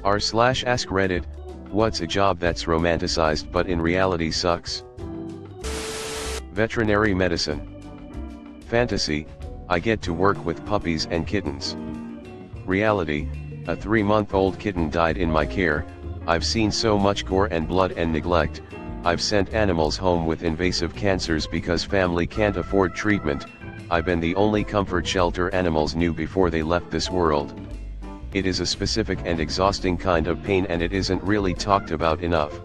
r/AskReddit, what's a job that's romanticized but in reality sucks? Veterinary medicine. Fantasy, I get to work with puppies and kittens. Reality, a 3-month-old kitten died in my care. I've seen so much gore and blood and neglect. I've sent animals home with invasive cancers because family can't afford treatment. I've been the only comfort shelter animals knew before they left this world. It is a specific and exhausting kind of pain, and it isn't really talked about enough.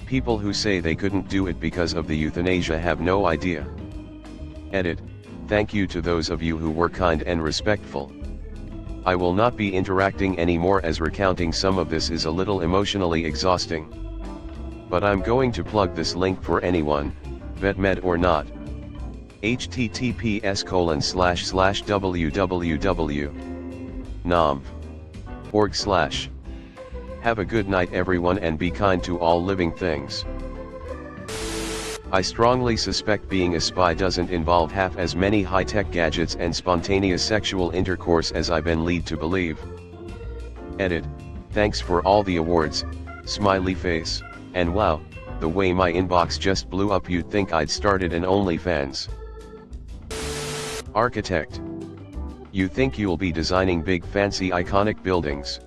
People who say they couldn't do it because of the euthanasia have no idea. Edit. Thank you to those of you who were kind and respectful. I will not be interacting anymore as recounting some of this is a little emotionally exhausting. But I'm going to plug this link for anyone, vetmed or not. https://www.nom.org/. Have a good night everyone, and be kind to all living things. I strongly suspect being a spy doesn't involve half as many high-tech gadgets and spontaneous sexual intercourse as I've been led to believe. Edit. Thanks for all the awards, smiley face, and wow, the way my inbox just blew up, you'd think I'd started an OnlyFans. Architect. You think you'll be designing big fancy iconic buildings?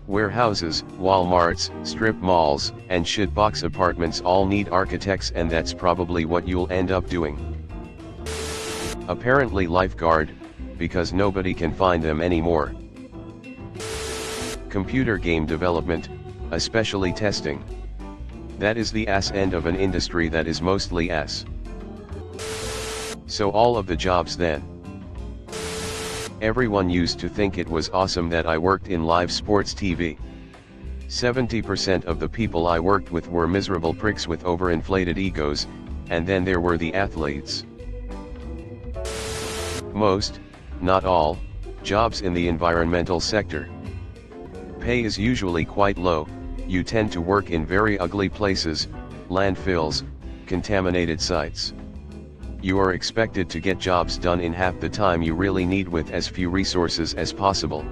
Warehouses, Walmarts, strip malls, and shitbox apartments all need architects, and that's probably what you'll end up doing. Apparently lifeguard, because nobody can find them anymore. Computer game development, especially testing. That is the ass end of an industry that is mostly ass. So all of the jobs then. Everyone used to think it was awesome that I worked in live sports TV. 70% of the people I worked with were miserable pricks with overinflated egos, and then there were the athletes. Most, not all, jobs in the environmental sector. Pay is usually quite low. You tend to work in very ugly places, landfills, contaminated sites. You are expected to get jobs done in half the time you really need with as few resources as possible.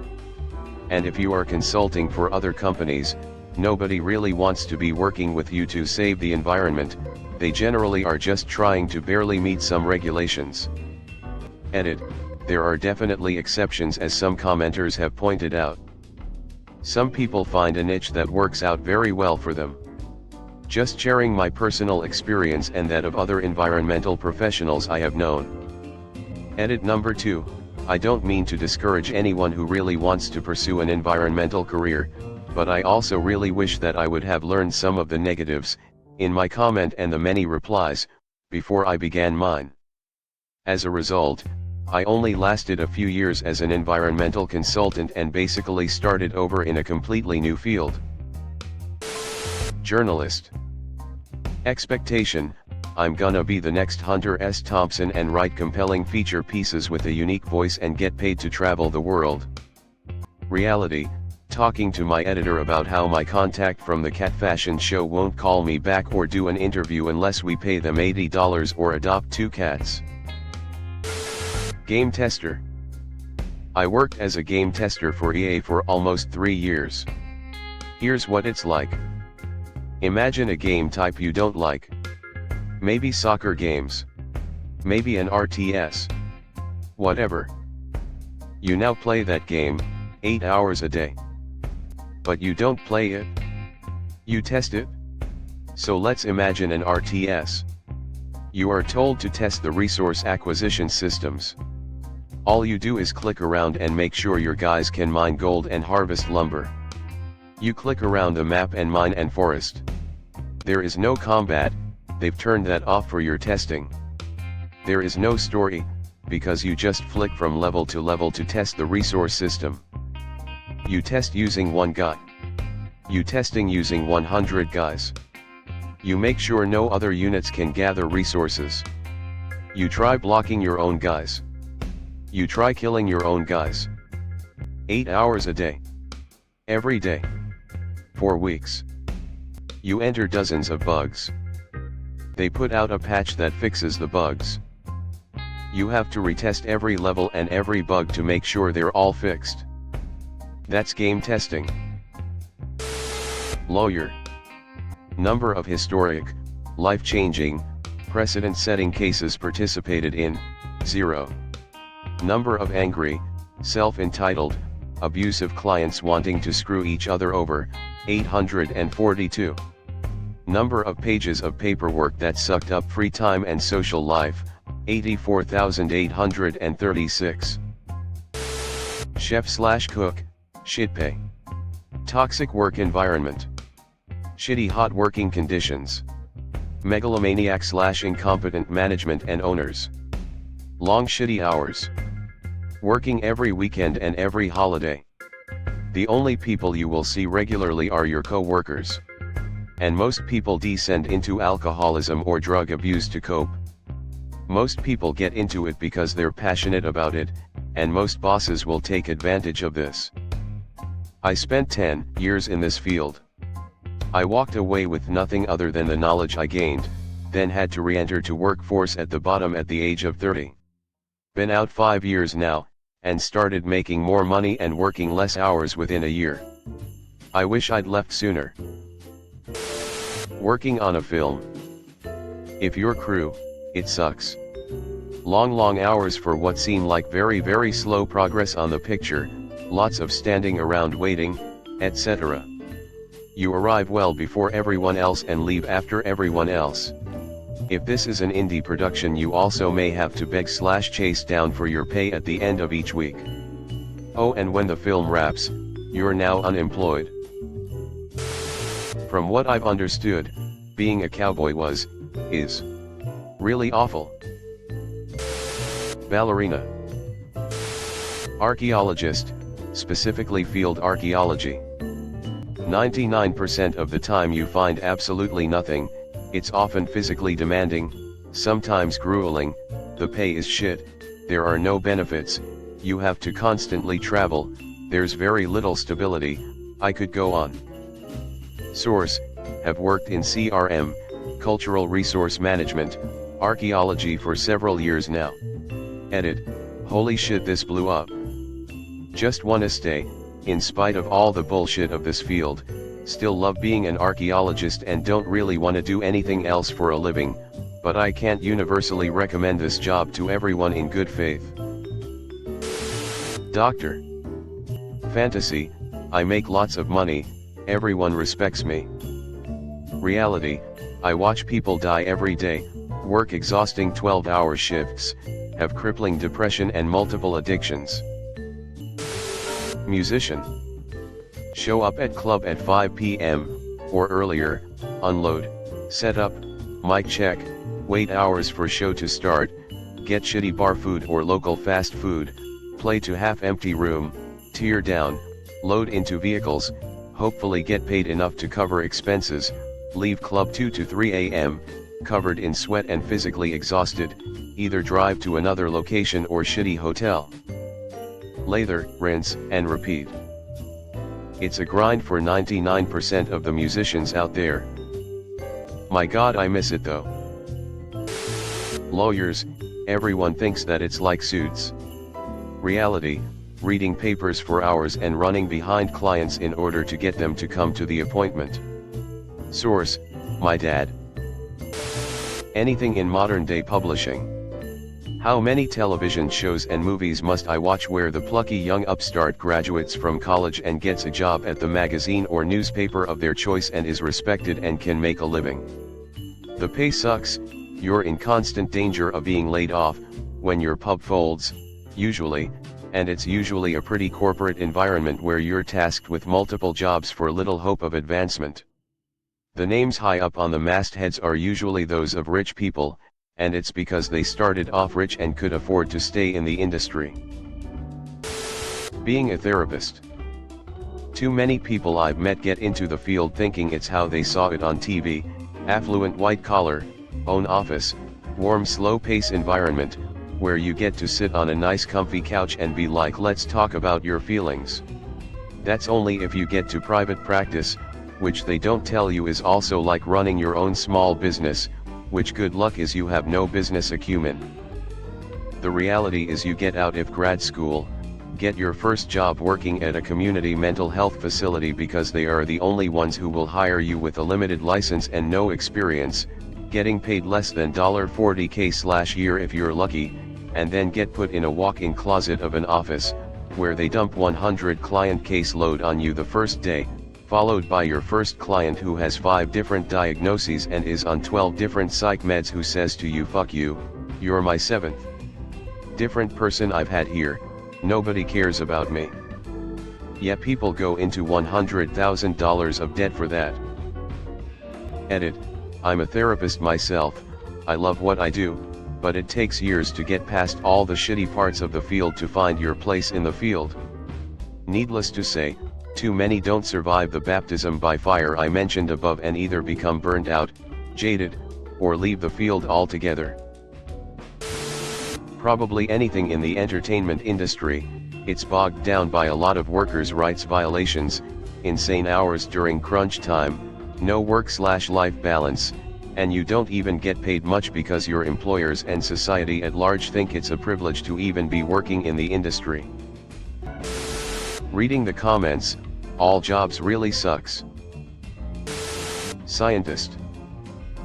And if you are consulting for other companies, nobody really wants to be working with you to save the environment. They generally are just trying to barely meet some regulations. Edit. There are definitely exceptions, as some commenters have pointed out. Some people find a niche that works out very well for them. Just sharing my personal experience and that of other environmental professionals I have known. Edit number 2, I don't mean to discourage anyone who really wants to pursue an environmental career, but I also really wish that I would have learned some of the negatives, in my comment and the many replies, before I began mine. As a result, I only lasted a few years as an environmental consultant and basically started over in a completely new field. Journalist. Expectation, I'm gonna be the next Hunter S. Thompson and write compelling feature pieces with a unique voice and get paid to travel the world. Reality, talking to my editor about how my contact from the cat fashion show won't call me back or do an interview unless we pay them $80 or adopt 2 cats. Game tester. I worked as a game tester for EA for almost 3 years. Here's what it's like. Imagine a game type you don't like. Maybe soccer games. Maybe an RTS. Whatever. You now play that game, 8 hours a day. But you don't play it. You test it. So let's imagine an RTS. You are told to test the resource acquisition systems. All you do is click around and make sure your guys can mine gold and harvest lumber. You click around the map and mine and forest. There is no combat, they've turned that off for your testing. There is no story, because you just flick from level to test the resource system. You test using 1 guy. You testing using 100 guys. You make sure no other units can gather resources. You try blocking your own guys. You try killing your own guys. 8 hours a day. Every day. 4 weeks. You enter dozens of bugs. They put out a patch that fixes the bugs. You have to retest every level and every bug to make sure they're all fixed. That's game testing. Lawyer. Number of historic, life-changing, precedent-setting cases participated in, 0. Number of angry, self-entitled, abusive clients wanting to screw each other over, 842. Number of pages of paperwork that sucked up free time and social life, 84,836. Chef/cook, shit pay. Toxic work environment. Shitty hot working conditions. Megalomaniac/incompetent management and owners. Long shitty hours. Working every weekend and every holiday. The only people you will see regularly are your co-workers. And most people descend into alcoholism or drug abuse to cope. Most people get into it because they're passionate about it, and most bosses will take advantage of this. I spent 10 years in this field. I walked away with nothing other than the knowledge I gained, then had to re-enter to workforce at the bottom at the age of 30. Been out 5 years now, and started making more money and working less hours within a year. I wish I'd left sooner. Working on a film. If your crew, it sucks. Long hours for what seem like very slow progress on the picture, lots of standing around waiting, etc. You arrive well before everyone else and leave after everyone else. If this is an indie production, you also may have to beg/chase down for your pay at the end of each week. Oh, and when the film wraps, you're now unemployed. From what I've understood, being a cowboy is really awful. Ballerina. Archaeologist, specifically field archaeology. 99% of the time you find absolutely nothing. It's often physically demanding, sometimes grueling, the pay is shit, there are no benefits, you have to constantly travel, there's very little stability. I could go on. Source: have worked in CRM, Cultural Resource Management, Archaeology for several years now. Edit: holy shit, this blew up. Just wanna stay, in spite of all the bullshit of this field, still love being an archaeologist and don't really want to do anything else for a living, but I can't universally recommend this job to everyone in good faith. Doctor. Fantasy: I make lots of money, everyone respects me. Reality: I watch people die every day, work exhausting 12-hour shifts, have crippling depression and multiple addictions. Musician. Show up at club at 5 p.m. or earlier, unload, set up, mic check, wait hours for show to start, get shitty bar food or local fast food, play to half-empty room, tear down, load into vehicles, hopefully get paid enough to cover expenses, leave club 2 to 3 a.m., covered in sweat and physically exhausted, either drive to another location or shitty hotel. Lather, rinse, and repeat. It's a grind for 99% of the musicians out there. My God, I miss it though. Lawyers: everyone thinks that it's like Suits. Reality: reading papers for hours and running behind clients in order to get them to come to the appointment. Source: my dad. Anything in modern day publishing. How many television shows and movies must I watch where the plucky young upstart graduates from college and gets a job at the magazine or newspaper of their choice and is respected and can make a living? The pay sucks, you're in constant danger of being laid off, when your pub folds, usually, and it's usually a pretty corporate environment where you're tasked with multiple jobs for little hope of advancement. The names high up on the mastheads are usually those of rich people, and it's because they started off rich and could afford to stay in the industry. Being a therapist. Too many people I've met get into the field thinking it's how they saw it on TV, affluent white collar, own office, warm slow pace environment, where you get to sit on a nice comfy couch and be like, let's talk about your feelings. That's only if you get to private practice, which they don't tell you is also like running your own small business, which good luck is you have no business acumen. The reality is you get out of grad school, Get your first job working at a community mental health facility because they are the only ones who will hire you with a limited license and no experience, getting paid less than $40K/year if you're lucky, and then get put in a walk-in closet of an office, where they dump 100 client caseload on you the first day, followed by your first client who has 5 different diagnoses and is on 12 different psych meds who says to you, "Fuck you, you're my 7th different person I've had here, nobody cares about me." Yet people go into $100,000 of debt for that. Edit: I'm a therapist myself, I love what I do, but it takes years to get past all the shitty parts of the field to find your place in the field. Needless to say, too many don't survive the baptism by fire I mentioned above and either become burned out, jaded, or leave the field altogether. Probably anything in the entertainment industry, it's bogged down by a lot of workers' rights violations, insane hours during crunch time, no work/life balance, and you don't even get paid much because your employers and society at large think it's a privilege to even be working in the industry. Reading the comments, all jobs really sucks. Scientist.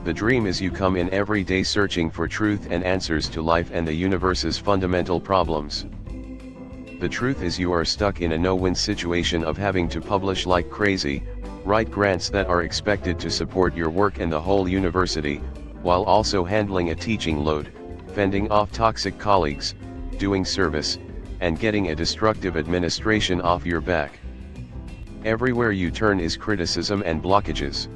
The dream is you come in every day searching for truth and answers to life and the universe's fundamental problems. The truth is you are stuck in a no-win situation of having to publish like crazy, write grants that are expected to support your work and the whole university, while also handling a teaching load, fending off toxic colleagues, doing service, and getting a destructive administration off your back. Everywhere you turn is criticism and blockages.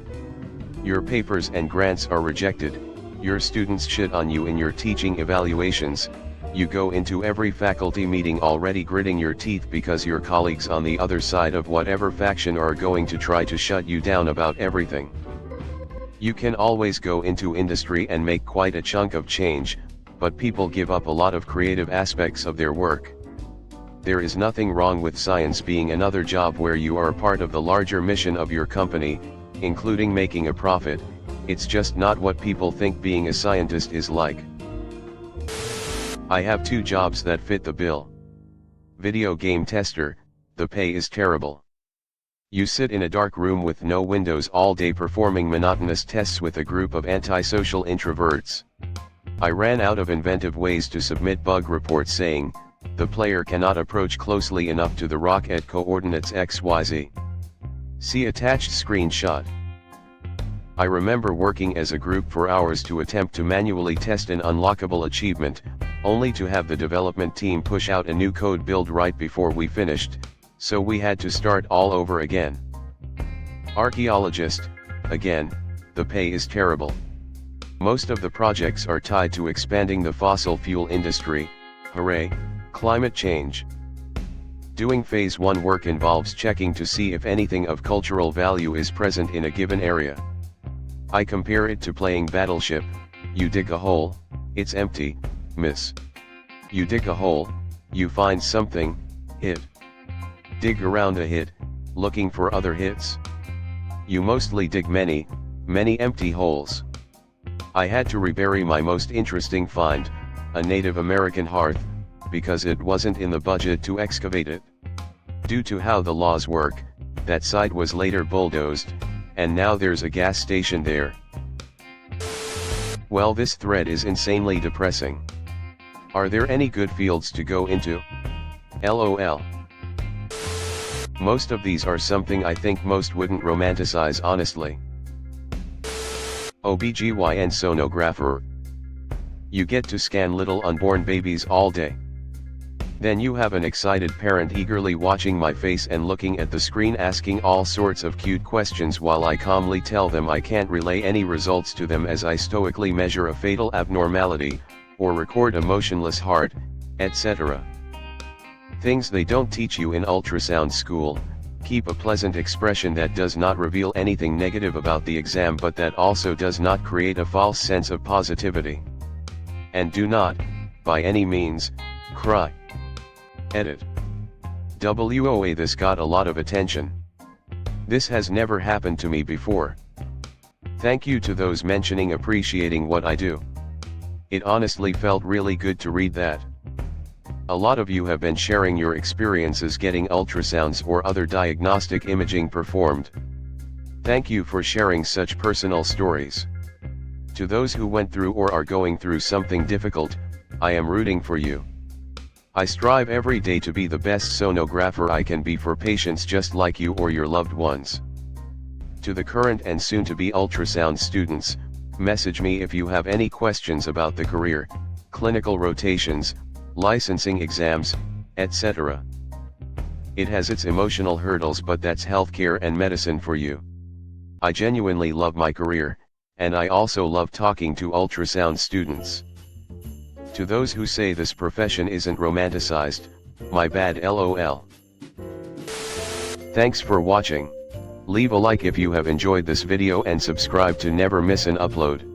Your papers and grants are rejected, your students shit on you in your teaching evaluations, you go into every faculty meeting already gritting your teeth because your colleagues on the other side of whatever faction are going to try to shut you down about everything. You can always go into industry and make quite a chunk of change, but people give up a lot of creative aspects of their work. There is nothing wrong with science being another job where you are part of the larger mission of your company, including making a profit. It's just not what people think being a scientist is like. I have 2 jobs that fit the bill. Video game tester, the pay is terrible. You sit in a dark room with no windows all day performing monotonous tests with a group of antisocial introverts. I ran out of inventive ways to submit bug reports saying, the player cannot approach closely enough to the rock at coordinates XYZ. See attached screenshot. I remember working as a group for hours to attempt to manually test an unlockable achievement, only to have the development team push out a new code build right before we finished, so we had to start all over again. Archaeologist, again, the pay is terrible. Most of the projects are tied to expanding the fossil fuel industry, hooray, climate change. Doing phase 1 work involves checking to see if anything of cultural value is present in a given area. I compare it to playing Battleship. You dig a hole, it's empty, miss. You dig a hole, you find something, hit. Dig around a hit, looking for other hits. You mostly dig many empty holes. I had to rebury my most interesting find, a Native American hearth, because it wasn't in the budget to excavate it. Due to how the laws work, that site was later bulldozed, and now there's a gas station there. Well, this thread is insanely depressing. Are there any good fields to go into? LOL. Most of these are something I think most wouldn't romanticize honestly. OBGYN sonographer. You get to scan little unborn babies all day. Then you have an excited parent eagerly watching my face and looking at the screen asking all sorts of cute questions while I calmly tell them I can't relay any results to them as I stoically measure a fatal abnormality, or record a motionless heart, etc. Things they don't teach you in ultrasound school. Keep a pleasant expression that does not reveal anything negative about the exam but that also does not create a false sense of positivity. And do not, by any means, cry. Edit. WOA, this got a lot of attention. This has never happened to me before. Thank you to those mentioning appreciating what I do. It honestly felt really good to read that. A lot of you have been sharing your experiences getting ultrasounds or other diagnostic imaging performed. Thank you for sharing such personal stories. To those who went through or are going through something difficult, I am rooting for you. I strive every day to be the best sonographer I can be for patients just like you or your loved ones. To the current and soon-to-be ultrasound students, message me if you have any questions about the career, clinical rotations, licensing exams, etc. It has its emotional hurdles, but that's healthcare and medicine for you. I genuinely love my career, and I also love talking to ultrasound students. To those who say this profession isn't romanticized, my bad LOL. Thanks for watching. Leave a like if you have enjoyed this video and subscribe to never miss an upload.